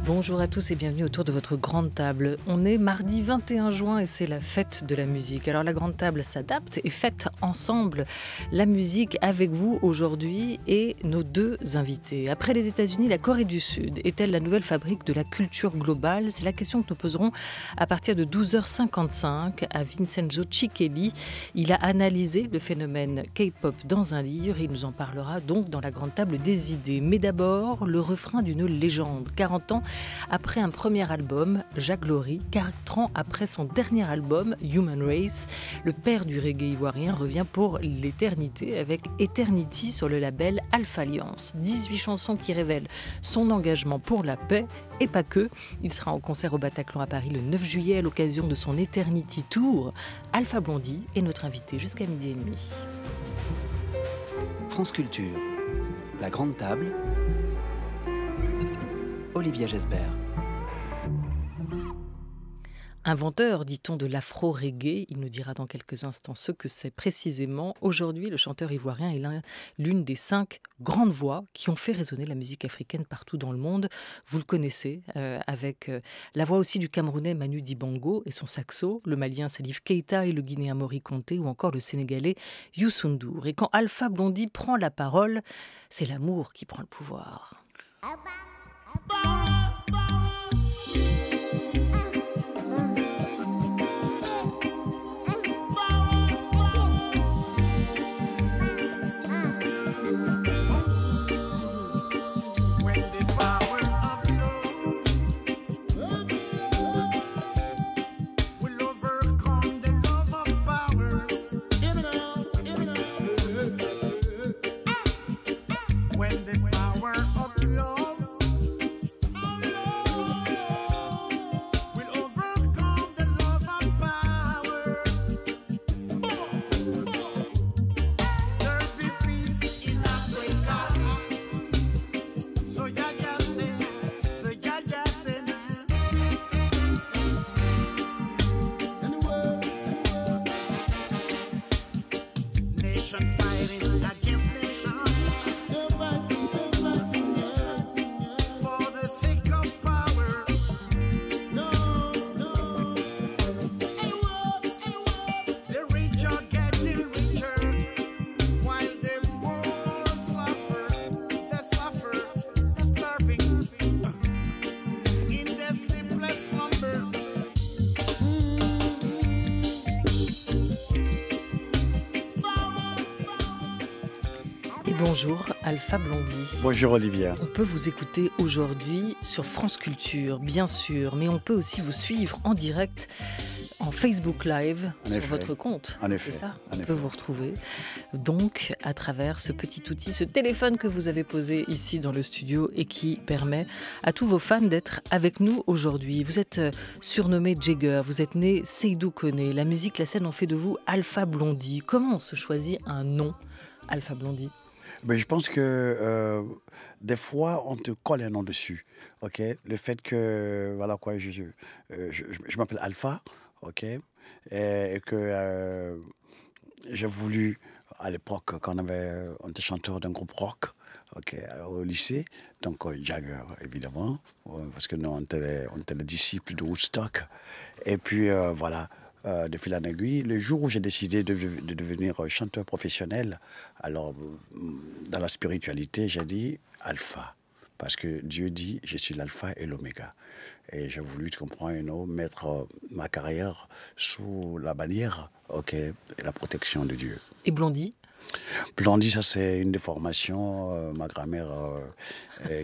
Bonjour à tous et bienvenue autour de votre grande table. On est mardi 21 juin et c'est la fête de la musique. Alors la grande table s'adapte et fête ensemble la musique avec vous aujourd'hui et nos deux invités. Après les États-Unis, la Corée du Sud est-elle la nouvelle fabrique de la culture globale? C'est la question que nous poserons à partir de 12h55 à Vincenzo Cicchelli. Il a analysé le phénomène K-pop dans un livre et il nous en parlera donc dans la grande table des idées. Mais d'abord, le refrain d'une légende. 40 ans après un premier album, Jacques Laurie, 4 ans après son dernier album, Human Race, le père du reggae ivoirien revient pour l'éternité avec Eternity sur le label Alpha Alliance. 18 chansons qui révèlent son engagement pour la paix et pas que. Il sera en concert au Bataclan à Paris le 9 juillet à l'occasion de son Eternity Tour. Alpha Blondy est notre invité jusqu'à 12h30. France Culture, la grande table, Olivia Gesbert. Inventeur, dit-on, de l'afro-reggae, il nous dira dans quelques instants ce que c'est précisément. Aujourd'hui, le chanteur ivoirien est l'une des 5 grandes voix qui ont fait résonner la musique africaine partout dans le monde. Vous le connaissez, avec la voix aussi du Camerounais Manu Dibango et son saxo, le Malien Salif Keita et le Guinéen Mori Conté ou encore le Sénégalais Youssou N'Dour. Et quand Alpha Blondy prend la parole, c'est l'amour qui prend le pouvoir. Bonjour Alpha Blondy. Bonjour Olivia. On peut vous écouter aujourd'hui sur France Culture, bien sûr, mais on peut aussi vous suivre en direct en Facebook Live sur votre compte. En effet. C'est ça, on peut vous retrouver. Donc, à travers ce petit outil, ce téléphone que vous avez posé ici dans le studio et qui permet à tous vos fans d'être avec nous aujourd'hui. Vous êtes surnommé Jagger, vous êtes né Seydou Koné. La musique, la scène ont fait de vous Alpha Blondy. Comment on se choisit un nom, Alpha Blondy? Ben, je pense que des fois, on te colle un nom dessus. Okay? Le fait que, voilà quoi, je m'appelle Alpha, okay? Et que j'ai voulu, à l'époque, quand on était chanteur d'un groupe rock, okay, au lycée, donc Jagger, évidemment, parce que nous, on était les disciples de Woodstock. Et puis, voilà. De fil en aiguille, le jour où j'ai décidé de devenir chanteur professionnel, alors dans la spiritualité, j'ai dit Alpha, parce que Dieu dit je suis l'alpha et l'oméga. Et j'ai voulu, tu comprends, mettre ma carrière sous la bannière, et la protection de Dieu. Et Blondy? Blondy, ça c'est une déformation. Ma grand-mère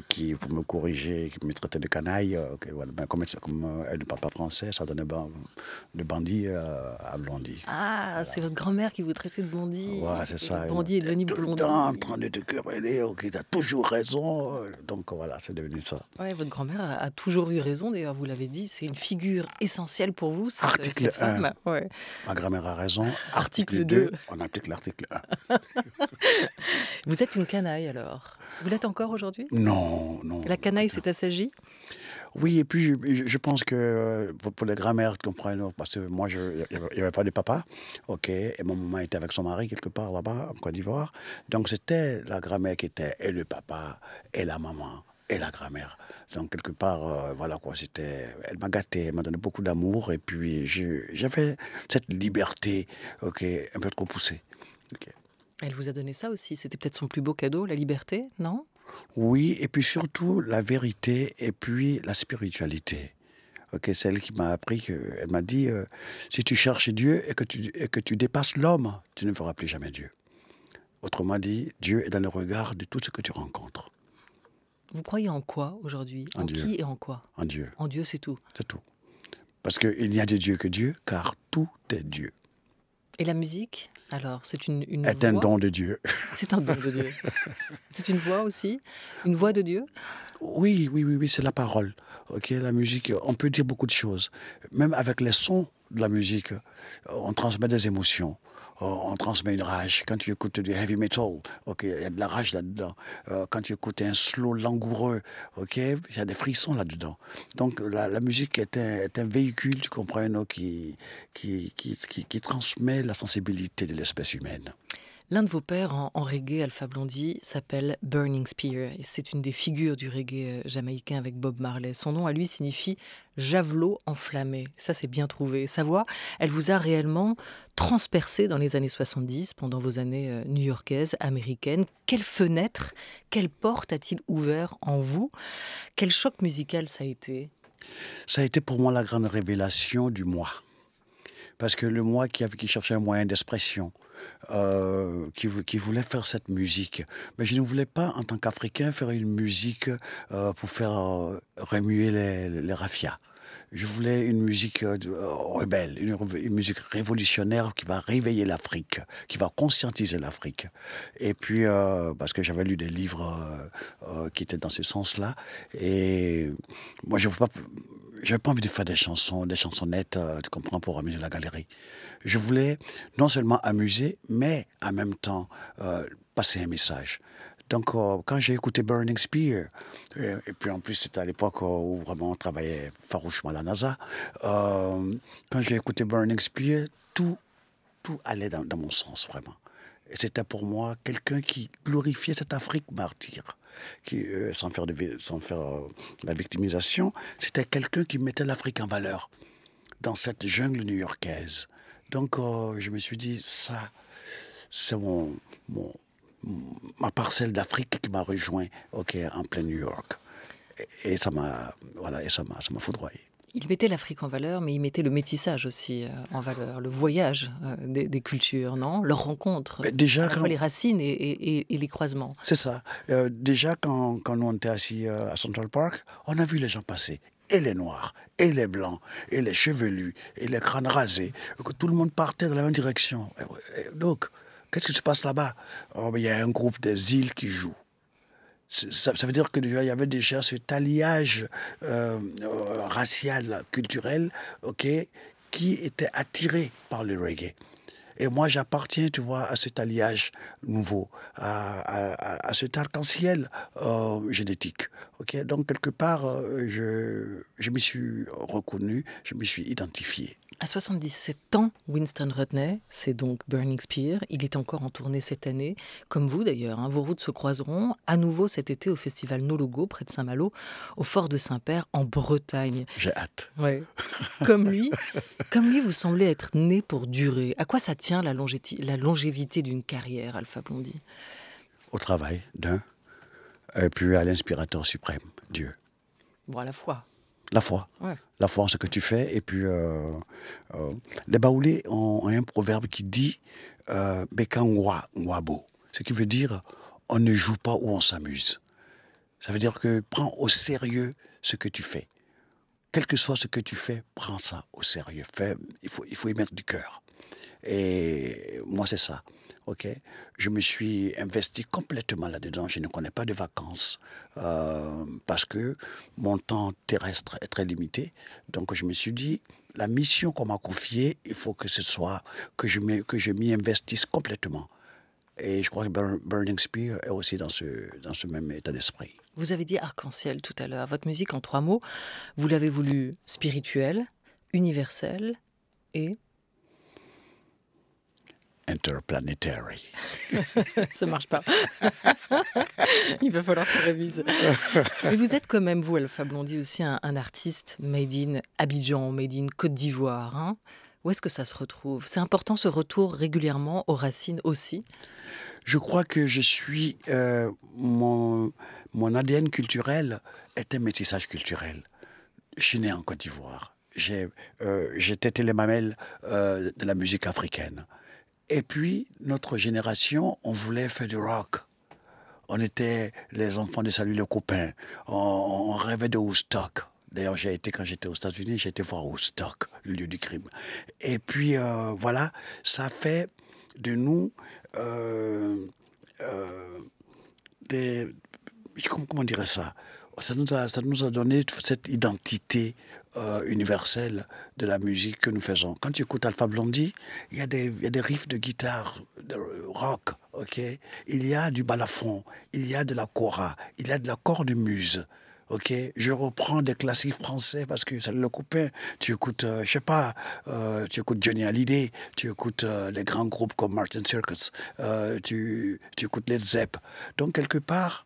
qui, pour me corriger, qui me traitait de canaille, voilà. Ben, comme elle ne parle pas français, ça donnait de Bandit à Blondy. Ah, voilà. C'est votre grand-mère qui vous traitait de Blondy. Ouais, c'est ça. Blondy est devenu Blondy. Tout le temps en train de te quereller, t'as toujours raison. Donc voilà, c'est devenu ça. Ouais, votre grand-mère a toujours eu raison, d'ailleurs, vous l'avez dit, c'est une figure essentielle pour vous, cette femme. Ouais. Ma grand-mère a raison. Article 2. On applique l'article 1. Vous êtes une canaille alors? Vous l'êtes encore aujourd'hui? Non, non. La canaille s'est assagie? Oui, et puis je pense que pour les grands-mères, tu comprends, parce que moi, il n'y avait pas de papa, et ma maman était avec son mari quelque part là-bas, en Côte d'Ivoire. Donc c'était la grand-mère qui était, et le papa, et la maman, et la grammaire. Donc, quelque part, voilà quoi, elle m'a gâté, elle m'a donné beaucoup d'amour, et puis j'avais cette liberté, ok, un peu trop poussée. Ok. Elle vous a donné ça aussi. C'était peut-être son plus beau cadeau, la liberté, non? Oui, et puis surtout la vérité, et puis la spiritualité. Ok, c'est elle qui m'a appris, elle m'a dit, si tu cherches Dieu et que tu dépasses l'homme, tu ne verras plus jamais Dieu. Autrement dit, Dieu est dans le regard de tout ce que tu rencontres. Vous croyez en quoi aujourd'hui? En En Dieu. qui et en quoi? En Dieu, En Dieu, c'est tout. c'est tout. Parce qu'il n'y a de Dieu que Dieu, car tout est Dieu. Et la musique, alors, c'est une Est un voix? don de Dieu. C'est un don de Dieu. C'est une voix aussi? Une voix de Dieu? Oui, oui, oui, oui, c'est la parole. Ok, la musique, on peut dire beaucoup de choses. Même avec les sons de la musique, on transmet des émotions. On transmet une rage. Quand tu écoutes du heavy metal, ok, il y a de la rage là-dedans. Quand tu écoutes un slow langoureux, ok, il y a des frissons là-dedans. Donc la musique est un véhicule, tu comprends, non, qui transmet la sensibilité de l'espèce humaine. L'un de vos pères en reggae, Alpha Blondy, s'appelle Burning Spear. Et c'est une des figures du reggae jamaïcain avec Bob Marley. Son nom à lui signifie javelot enflammé. Ça, c'est bien trouvé. Sa voix, elle vous a réellement transpercé dans les années 70, pendant vos années new-yorkaises, américaines. Quelle fenêtre, quelle porte a-t-il ouvert en vous? Quel choc musical ça a été? Ça a été pour moi la grande révélation du moi. Parce que le moi qui cherchait un moyen d'expression, qui voulait faire cette musique. Mais je ne voulais pas, en tant qu'Africain, faire une musique pour faire remuer les raffias. Je voulais une musique rebelle, une musique révolutionnaire qui va réveiller l'Afrique, qui va conscientiser l'Afrique. Et puis, parce que j'avais lu des livres qui étaient dans ce sens-là, et moi, je n'avais pas envie de faire des chansonnettes, tu comprends, pour amuser la galerie. Je voulais non seulement amuser, mais en même temps passer un message. Donc, quand j'ai écouté Burning Spear, et puis en plus c'était à l'époque où vraiment on travaillait farouchement à la NASA, quand j'ai écouté Burning Spear, tout allait dans mon sens, vraiment. Et c'était pour moi quelqu'un qui glorifiait cette Afrique martyre, qui, sans faire la victimisation, c'était quelqu'un qui mettait l'Afrique en valeur dans cette jungle new-yorkaise. Donc, je me suis dit, ça, c'est ma parcelle d'Afrique qui m'a rejoint, ok, en plein New York. Et ça m'a foudroyé. Il mettait l'Afrique en valeur, mais il mettait le métissage aussi en valeur, le voyage des cultures, non? Leur rencontre, déjà, à la fois les racines et les croisements. C'est ça. Déjà, quand nous on était assis à Central Park, on a vu les gens passer. Et les noirs, et les blancs, et les chevelus, et les crânes rasés. Tout le monde partait dans la même direction. Donc, qu'est-ce qui se passe là-bas? Oh, il y a un groupe des îles qui joue. Ça veut dire que déjà, il y avait déjà cet alliage racial, culturel, ok, qui était attiré par le reggae. Et moi, j'appartiens, tu vois, à cet alliage nouveau, à cet arc-en-ciel génétique. Okay? Donc, quelque part, je m'y suis reconnu, je m'y suis identifié. À 77 ans, Winston Rodney, c'est donc Burning Spear. Il est encore en tournée cette année, comme vous d'ailleurs. Hein. Vos routes se croiseront à nouveau cet été au festival No Logo, près de Saint-Malo, au fort de Saint-Père, en Bretagne. J'ai hâte. Ouais. Comme lui, vous semblez être né pour durer. À quoi ça tient la longévité d'une carrière, Alpha Blondy? Au travail, et puis à l'inspirateur suprême, Dieu. Bon, à la fois. La foi. Ouais. La foi en ce que tu fais. Et puis, les Baoulés ont un proverbe qui dit Bekangwa Nwabo. Ce qui veut dire on ne joue pas ou on s'amuse. Ça veut dire que prends au sérieux ce que tu fais. Quel que soit ce que tu fais, prends ça au sérieux. Il faut y mettre du cœur. Et moi, c'est ça. Okay? Je me suis investi complètement là-dedans. Je ne connais pas de vacances parce que mon temps terrestre est très limité. Donc, je me suis dit, la mission qu'on m'a confiée, il faut que ce soit que je m'y investisse complètement. Et je crois que Burning Spear est aussi dans ce même état d'esprit. Vous avez dit arc-en-ciel tout à l'heure. Votre musique, en 3 mots, vous l'avez voulu spirituelle, universelle et... Interplanetary. Ça marche pas. Il va falloir que tu révises. Mais vous êtes quand même, vous, Alpha Blondy, aussi un artiste made in Abidjan, made in Côte d'Ivoire. Hein. Où est-ce que ça se retrouve? C'est important ce retour régulièrement aux racines aussi? Je crois que je suis... mon ADN culturel est un métissage culturel. Je suis né en Côte d'Ivoire. J'ai tété les mamelles de la musique africaine. Et puis, notre génération, on voulait faire du rock. On était les enfants de Salut les copains. On rêvait de Woodstock. D'ailleurs, quand j'étais aux États-Unis, j'ai été voir Woodstock, le lieu du crime. Et puis, voilà, ça fait de nous comment dirait ça? Ça nous a donné cette identité universelle de la musique que nous faisons. Quand tu écoutes Alpha Blondy, il y a des riffs de guitare, de rock, ok? Il y a du balafon, il y a de la kora, il y a de la cornemuse. Ok, je reprends des classiques français parce que c'est le copain. Tu écoutes, je sais pas, tu écoutes Johnny Hallyday, tu écoutes les grands groupes comme Martin Circus, tu écoutes Led Zepp. Donc quelque part,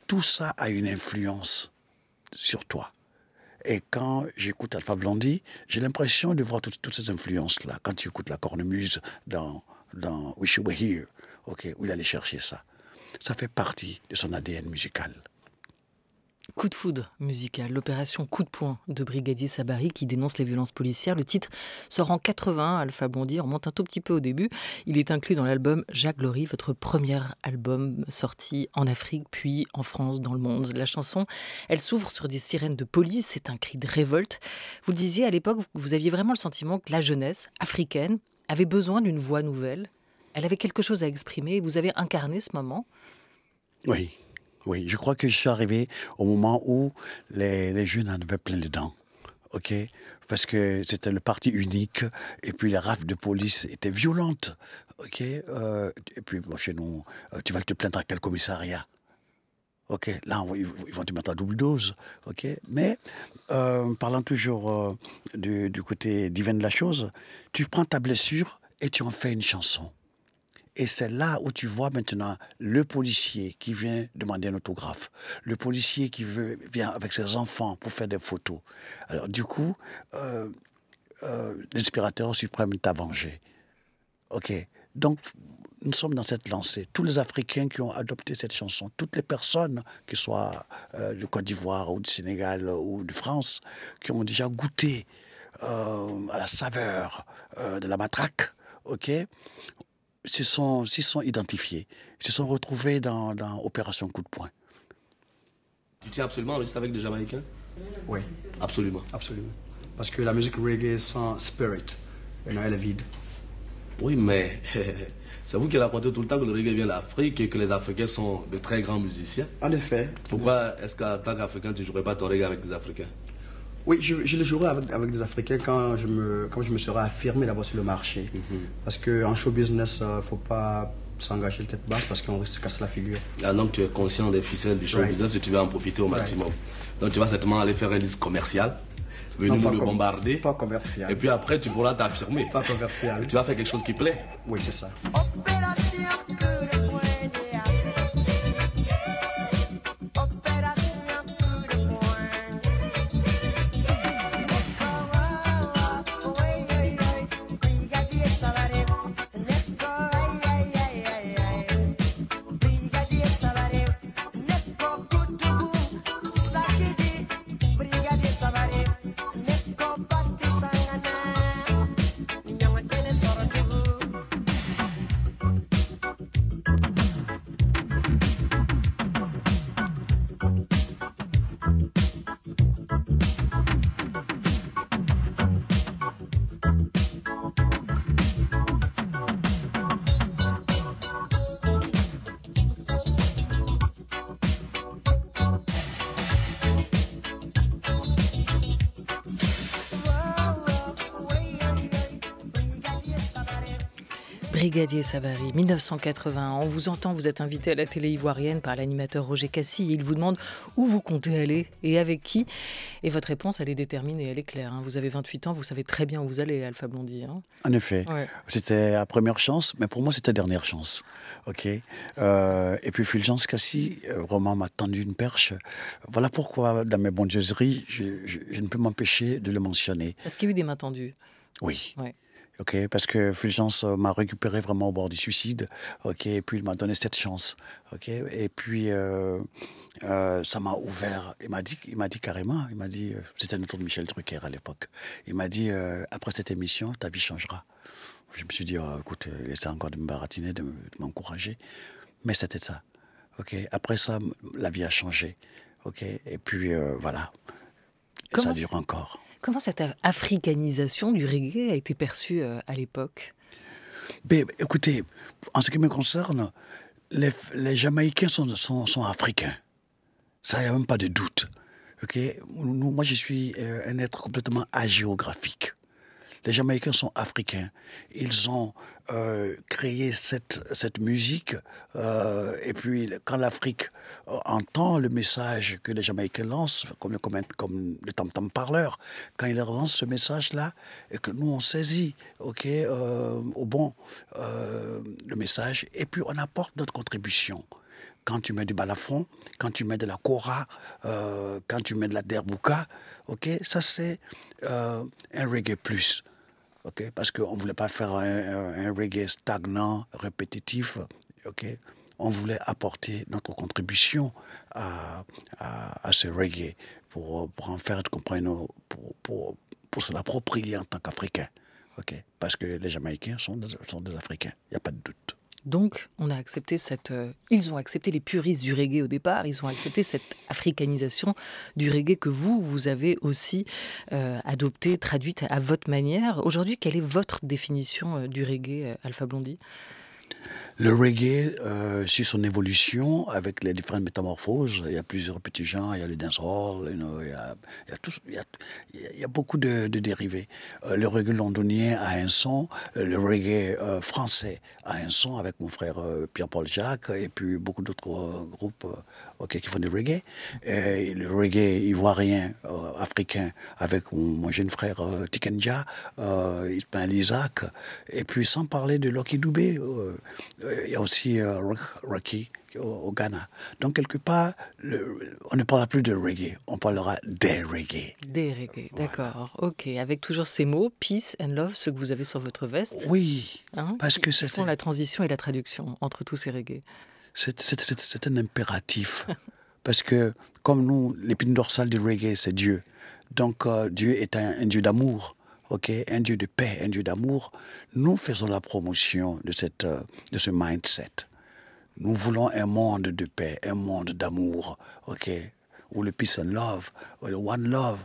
tout ça a une influence sur toi. Et quand j'écoute Alpha Blondy, j'ai l'impression de voir toutes ces influences-là. Quand tu écoutes la cornemuse dans Wish You Were Here, ok, où il allait chercher ça. Ça fait partie de son ADN musical. Coup de foudre musical, l'opération Coup de poing de Brigadier Sabari qui dénonce les violences policières. Le titre sort en 80, Alpha Blondy, on remonte un tout petit peu au début. Il est inclus dans l'album Jacques Glory, votre premier album sorti en Afrique, puis en France, dans le monde. La chanson, elle s'ouvre sur des sirènes de police, c'est un cri de révolte. Vous le disiez, à l'époque, vous aviez vraiment le sentiment que la jeunesse africaine avait besoin d'une voix nouvelle. Elle avait quelque chose à exprimer. Vous avez incarné ce moment? Oui. Oui, je crois que je suis arrivé au moment où les jeunes en avaient plein les dents, ok? Parce que c'était le parti unique, et puis les rafles de police étaient violentes, ok? Et puis bon, chez nous, tu vas te plaindre à quel commissariat? Ok, là, ils vont te mettre la double dose, ok? Mais, parlant toujours du côté divin de la chose, tu prends ta blessure et tu en fais une chanson. Et c'est là où tu vois maintenant le policier qui vient demander un autographe, le policier qui vient avec ses enfants pour faire des photos. Alors du coup, l'inspirateur suprême t'a vengé. Ok. Donc nous sommes dans cette lancée. Tous les Africains qui ont adopté cette chanson, toutes les personnes, qui soient de Côte d'Ivoire ou du Sénégal ou de France, qui ont déjà goûté à la saveur de la matraque, ok, s'y sont identifiés, se sont retrouvés dans Opération Coup de poing. Tu tiens absolument à rester avec des Jamaïcains? Oui. Absolument. Absolument. Parce que la musique reggae sans spirit, elle est vide. Oui, mais c'est vous qui racontez tout le temps que le reggae vient d'Afrique et que les Africains sont de très grands musiciens. En effet. Pourquoi est-ce qu'en tant qu'Africain, tu ne jouerais pas ton reggae avec des Africains? Oui, je le jouerai avec des Africains quand je me serai affirmé d'abord sur le marché. Parce qu'en show business, il ne faut pas s'engager tête basse parce qu'on risque de casser la figure. Ah, donc tu es conscient des ficelles du show business et tu vas en profiter au maximum. Donc tu vas certainement aller faire un disque commercial, venir nous le bombarder. Pas commercial. Et puis après, tu pourras t'affirmer. Pas commercial. Et tu vas faire quelque chose qui plaît. Oui, c'est ça. Brigadier Sabari, 1980. On vous entend, vous êtes invité à la télé ivoirienne par l'animateur Roger Cassis. Il vous demande où vous comptez aller et avec qui. Et votre réponse, elle est déterminée, elle est claire. Vous avez 28 ans, vous savez très bien où vous allez, Alpha Blondy. En effet. Ouais. C'était la première chance, mais pour moi, c'était la dernière chance. Et puis Fulgence Cassis, vraiment m'a tendu une perche. Voilà pourquoi, dans mes bondieuseries, je ne peux m'empêcher de le mentionner. Est-ce qu'il y a eu des mains tendues? Oui. Ouais. Parce que Fulgence m'a récupéré vraiment au bord du suicide. Et puis il m'a donné cette chance. Et puis ça m'a ouvert. Il m'a dit carrément, c'était notre Michel Drucker à l'époque. Il m'a dit après cette émission, ta vie changera. Je me suis dit écoute, il essaie encore de me baratiner, de m'encourager, mais c'était ça. Après ça, la vie a changé. Et puis voilà. Et ça dure encore. Comment cette africanisation du reggae a été perçue à l'époque? Écoutez, en ce qui me concerne, les Jamaïcains sont africains. Ça, il n'y a même pas de doute. Moi, je suis un être complètement agéographique. Les Jamaïcains sont africains. Ils ont créé cette musique. Et puis, quand l'Afrique entend le message que les Jamaïcains lancent, comme le tam-tam parleur, quand ils lancent ce message-là, et que nous, on saisit au bon le message, et puis on apporte notre contribution. Quand tu mets du balafon, quand tu mets de la kora, quand tu mets de la derbouka, ça c'est un reggae plus. Parce qu'on ne voulait pas faire un reggae stagnant, répétitif. On voulait apporter notre contribution à ce reggae pour en faire, pour se l'approprier en tant qu'Africain. Parce que les Jamaïcains sont des Africains, il n'y a pas de doute. Donc, on a accepté ils ont accepté les puristes du reggae au départ, ils ont accepté cette africanisation du reggae que vous avez aussi adoptée, traduite à votre manière. Aujourd'hui, quelle est votre définition du reggae, Alpha Blondy ? Le reggae suit son évolution avec les différentes métamorphoses. Il y a plusieurs petits genres, il y a le dancehall, il y a beaucoup de dérivés. Le reggae londonien a un son, le reggae français a un son avec mon frère Pierre-Paul Jacques et puis beaucoup d'autres groupes qui font du reggae. Et le reggae ivoirien, africain, avec mon jeune frère Tikenja, Ismaël Isaac, et puis sans parler de Lucky Dubé. Il y a aussi Rocky au Ghana. Donc, quelque part, on ne parlera plus de reggae, on parlera des reggae. Des reggae, d'accord. Voilà. Ok, avec toujours ces mots, peace and love, ceux que vous avez sur votre veste. Oui, parce que c'est font la transition et la traduction entre tous ces reggae. C'est un impératif. Parce que, comme nous, l'épine dorsale du reggae, c'est Dieu. Donc, Dieu est un Dieu d'amour. Un Dieu de paix, un Dieu d'amour. Nous faisons la promotion de ce mindset. Nous voulons un monde de paix, un monde d'amour, où le peace and love, le one love,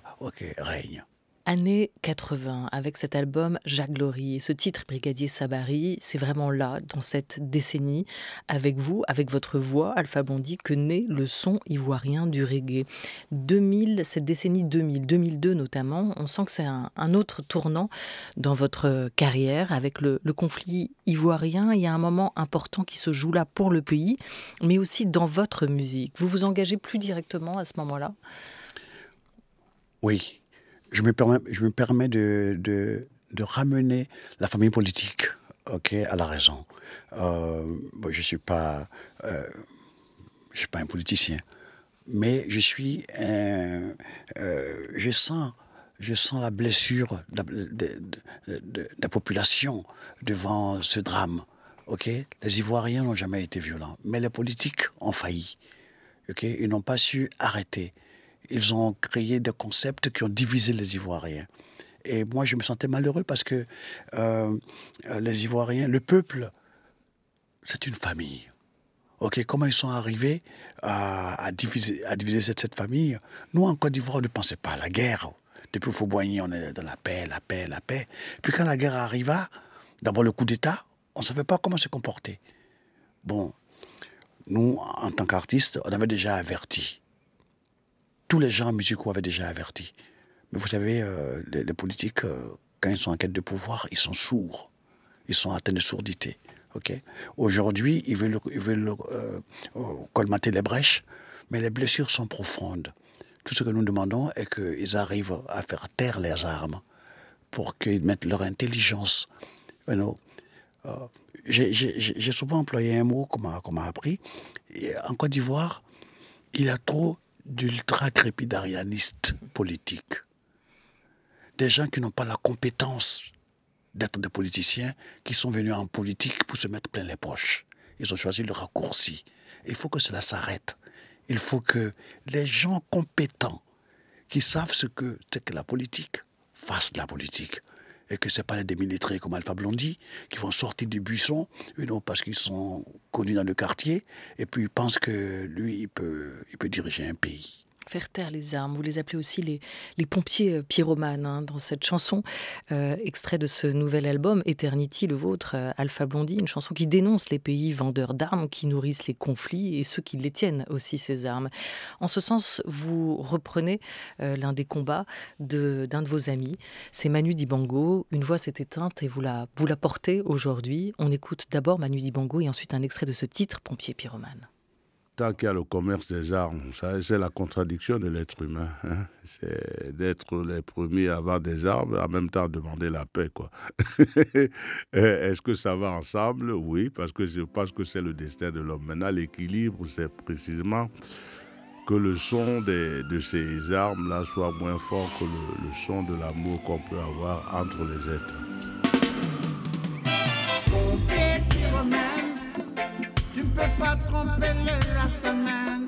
règne. Années 80, avec cet album Jacques Glory et ce titre Brigadier Sabari, c'est vraiment là, dans cette décennie, avec vous, avec votre voix, Alpha Blondy, que naît le son ivoirien du reggae. 2000, cette décennie 2000, 2002 notamment, on sent que c'est un autre tournant dans votre carrière, avec le conflit ivoirien. Il y a un moment important qui se joue là pour le pays, mais aussi dans votre musique. Vous vous engagez plus directement à ce moment-là ? Oui. Je me permets de ramener la famille politique à la raison. Je ne suis pas un politicien, mais je sens la blessure de la population devant ce drame. Les Ivoiriens n'ont jamais été violents, mais les politiques ont failli. Ils n'ont pas su arrêter. Ils ont créé des concepts qui ont divisé les Ivoiriens. Et moi, je me sentais malheureux parce que les Ivoiriens, le peuple, c'est une famille. Comment ils sont arrivés à diviser cette famille? Nous, en Côte d'Ivoire, on ne pensait pas à la guerre. Depuis Fauboigny, on est dans la paix, la paix, la paix. Puis quand la guerre arriva, d'abord le coup d'État, on ne savait pas comment se comporter. Bon, nous, en tant qu'artistes, on avait déjà averti. Tous les gens musicaux avaient déjà averti. Mais vous savez, les politiques, quand ils sont en quête de pouvoir, ils sont sourds. Ils sont atteints de surdité. Aujourd'hui, ils veulent colmater les brèches, mais les blessures sont profondes. Tout ce que nous demandons est qu'ils arrivent à faire taire les armes pour qu'ils mettent leur intelligence. J'ai souvent employé un mot qu'on m'a appris. Et en Côte d'Ivoire, il y a trop d'ultra-crépidarianistes politiques. Des gens qui n'ont pas la compétence d'être des politiciens, qui sont venus en politique pour se mettre plein les poches. Ils ont choisi le raccourci. Il faut que cela s'arrête. Il faut que les gens compétents, qui savent ce que c'est que la politique, fassent de la politique. Et que ce n'est pas les démilitarisés comme Alpha Blondy qui vont sortir du buisson, parce qu'ils sont connus dans le quartier, et puis ils pensent que lui, il peut diriger un pays. Faire taire les armes, vous les appelez aussi les pompiers pyromanes dans cette chanson, extrait de ce nouvel album, Eternity, le vôtre, Alpha Blondy, une chanson qui dénonce les pays vendeurs d'armes qui nourrissent les conflits et ceux qui les tiennent aussi, ces armes. En ce sens, vous reprenez l'un des combats d'un de vos amis, c'est Manu Dibango. Une voix s'est éteinte et vous la portez aujourd'hui. On écoute d'abord Manu Dibango et ensuite un extrait de ce titre, Pompiers pyromanes. Tant qu'il y a le commerce des armes, c'est la contradiction de l'être humain. C'est d'être les premiers à avoir des armes, en même temps demander la paix, quoi. Est-ce que ça va ensemble? Oui, parce que je pense que c'est le destin de l'homme. Maintenant, l'équilibre, c'est précisément que le son de ces armes-là soit moins fort que le son de l'amour qu'on peut avoir entre les êtres. Tu ne peux pas tromper le Rastaman.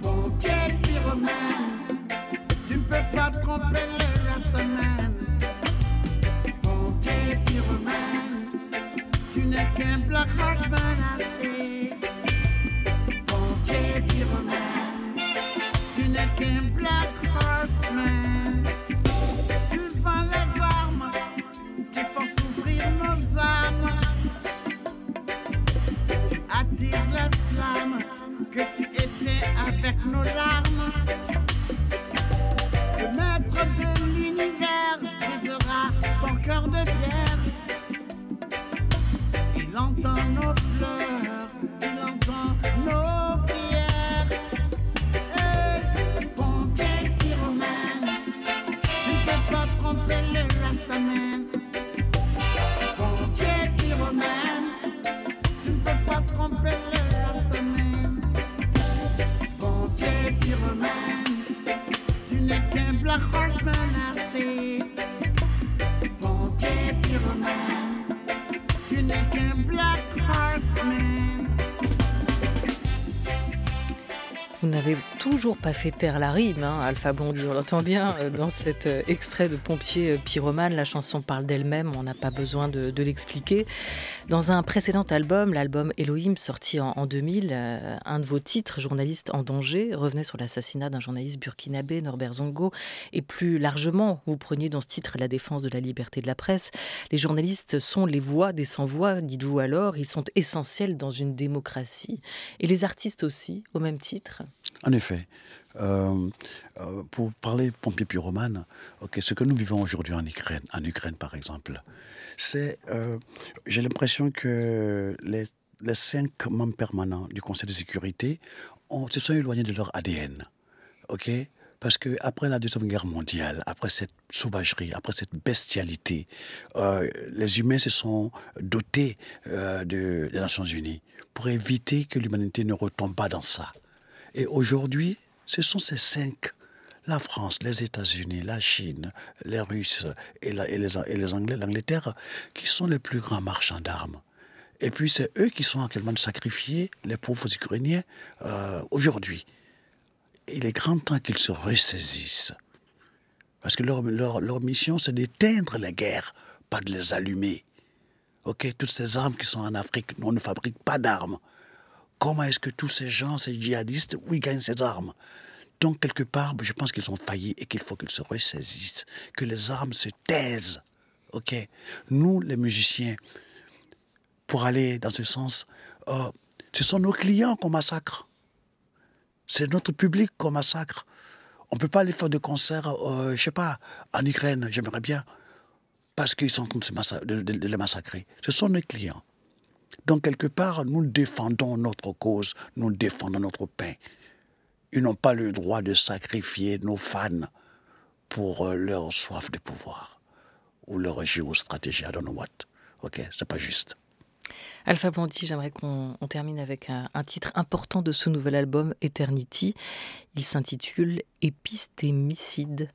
Pompier pyromane. Tu ne peux pas tromper le Rastaman. Pompier pyromane. Tu n'es qu'un black heart menacé. Pompier pyromane. Tu n'es qu'un black heart man. Tu vends les armes qui font souffrir nos âmes. Attise la flamme que tu étais avec nos larmes. Le maître de l'univers brisera ton cœur de pierre. Il entend nos pleurs, il entend nos prières. Hey, pompier pyromane, tu ne peux pas tromper le Rastaman. Pompier pyromane, tu ne peux pas tromper le Rastaman. Pompier pyromane, tu n'es qu'un black heart menacé. Pompier pyromane, tu n'es qu'un black heart man. Vous n'avez toujours pas fait taire la rime, Alpha Blondy, on l'entend bien dans cet extrait de Pompiers pyromanes. La chanson parle d'elle-même, on n'a pas besoin de l'expliquer. Dans un précédent album, l'album Elohim, sorti en 2000, un de vos titres, Journaliste en danger, revenait sur l'assassinat d'un journaliste burkinabé, Norbert Zongo, et plus largement, vous preniez dans ce titre la défense de la liberté de la presse. Les journalistes sont les voix des sans-voix, dites-vous alors, ils sont essentiels dans une démocratie. Et les artistes aussi, au même titre. En effet, pour parler de pompiers pyromanes, ce que nous vivons aujourd'hui en Ukraine par exemple, c'est, j'ai l'impression que les 5 membres permanents du Conseil de sécurité se sont éloignés de leur ADN. Parce qu'après la Deuxième Guerre mondiale, après cette sauvagerie, après cette bestialité, les humains se sont dotés des Nations Unies pour éviter que l'humanité ne retombe pas dans ça. Et aujourd'hui, ce sont ces 5, la France, les États-Unis, la Chine, les Russes et les Anglais, l'Angleterre, qui sont les plus grands marchands d'armes. Et puis c'est eux qui sont actuellement de sacrifier les pauvres Ukrainiens aujourd'hui. Il est grand temps qu'ils se ressaisissent. Parce que leur mission, c'est d'éteindre les guerres, pas de les allumer. Toutes ces armes qui sont en Afrique, on ne fabrique pas d'armes. Comment est-ce que tous ces gens, ces djihadistes, où ils gagnent ces armes? Donc, quelque part, je pense qu'ils ont failli et qu'il faut qu'ils se ressaisissent, que les armes se taisent. Nous, les musiciens, pour aller dans ce sens, ce sont nos clients qu'on massacre. C'est notre public qu'on massacre. On ne peut pas aller faire de concerts, je ne sais pas, en Ukraine, j'aimerais bien. parce qu'ils sont en train de les massacrer. Ce sont nos clients. Donc, quelque part, nous défendons notre cause, nous défendons notre pain. Ils n'ont pas le droit de sacrifier nos fans pour leur soif de pouvoir ou leur géostratégie, I don't know what. Ok, c'est pas juste. Alpha Blondy, j'aimerais qu'on termine avec un titre important de ce nouvel album, Eternity. Il s'intitule Épistémicide.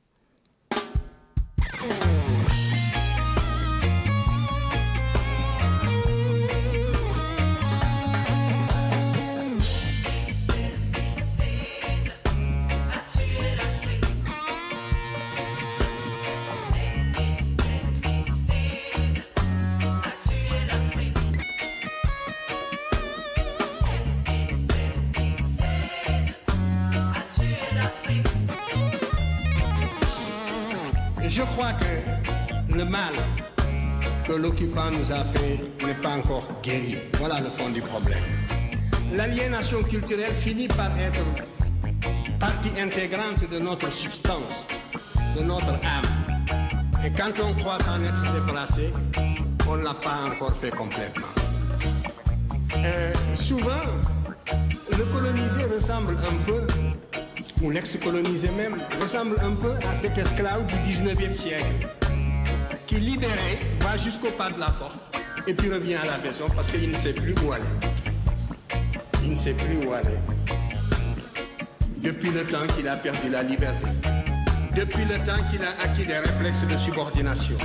Je crois que le mal que l'occupant nous a fait n'est pas encore guéri. Voilà le fond du problème. L'aliénation culturelle finit par être partie intégrante de notre substance, de notre âme. Et quand on croit s'en être déplacé, on ne l'a pas encore fait complètement. Souvent, le colonisé ressemble un peu, ou l'ex-colonisé même, ressemble un peu à cet esclave du 19e siècle, qui libéré va jusqu'au pas de la porte et puis revient à la maison parce qu'il ne sait plus où aller. Il ne sait plus où aller. Depuis le temps qu'il a perdu la liberté, depuis le temps qu'il a acquis des réflexes de subordination,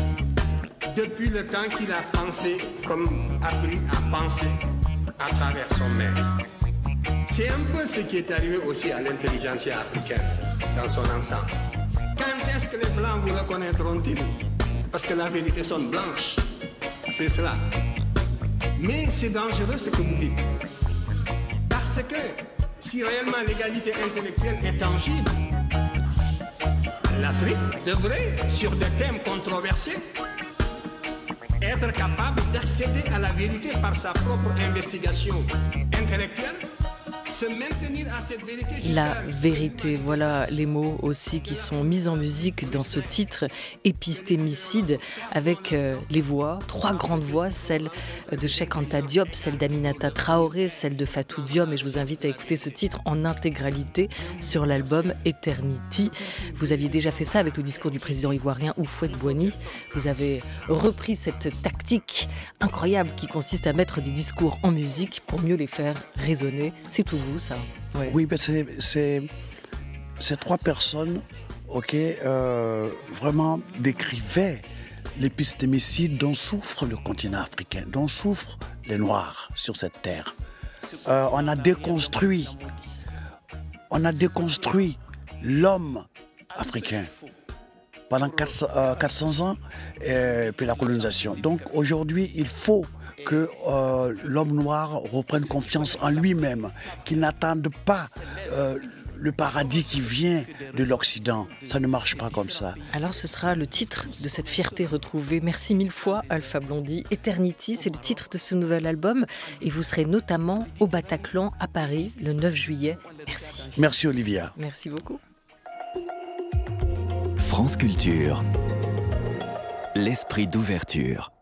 depuis le temps qu'il a pensé comme appris à penser à travers son maître. C'est un peu ce qui est arrivé aussi à l'intelligentsia africaine dans son ensemble. Quand est-ce que les Blancs vous reconnaîtront-ils? Parce que la vérité sonne blanche. C'est cela. Mais c'est dangereux ce que vous dites. Parce que si réellement l'égalité intellectuelle est tangible, l'Afrique devrait, sur des thèmes controversés, être capable d'accéder à la vérité par sa propre investigation intellectuelle. Se maintenir à cette vérité. La vérité, voilà les mots aussi qui sont mis en musique dans ce titre Épistémicide, avec les voix, 3 grandes voix, celle de Cheikh Anta Diop, celle d'Aminata Traoré, celle de Fatou Diom, et je vous invite à écouter ce titre en intégralité sur l'album Eternity. Vous aviez déjà fait ça avec le discours du président ivoirien Houphouët-Boigny. Vous avez repris cette tactique incroyable qui consiste à mettre des discours en musique pour mieux les faire résonner. C'est tout vous, ça. Ouais. Oui, mais c'est 3 personnes, vraiment décrivaient l'épistémicide dont souffre le continent africain, dont souffrent les Noirs sur cette terre. On a déconstruit l'homme africain pendant 400 ans, et puis la colonisation. Donc aujourd'hui, il faut que l'homme noir reprenne confiance en lui-même, qu'il n'attende pas le paradis qui vient de l'Occident. Ça ne marche pas comme ça. Alors ce sera le titre de cette fierté retrouvée. Merci 1000 fois Alpha Blondy. Eternity, c'est le titre de ce nouvel album. Et vous serez notamment au Bataclan à Paris le 9 juillet. Merci. Merci Olivia. Merci beaucoup. France Culture. L'esprit d'ouverture.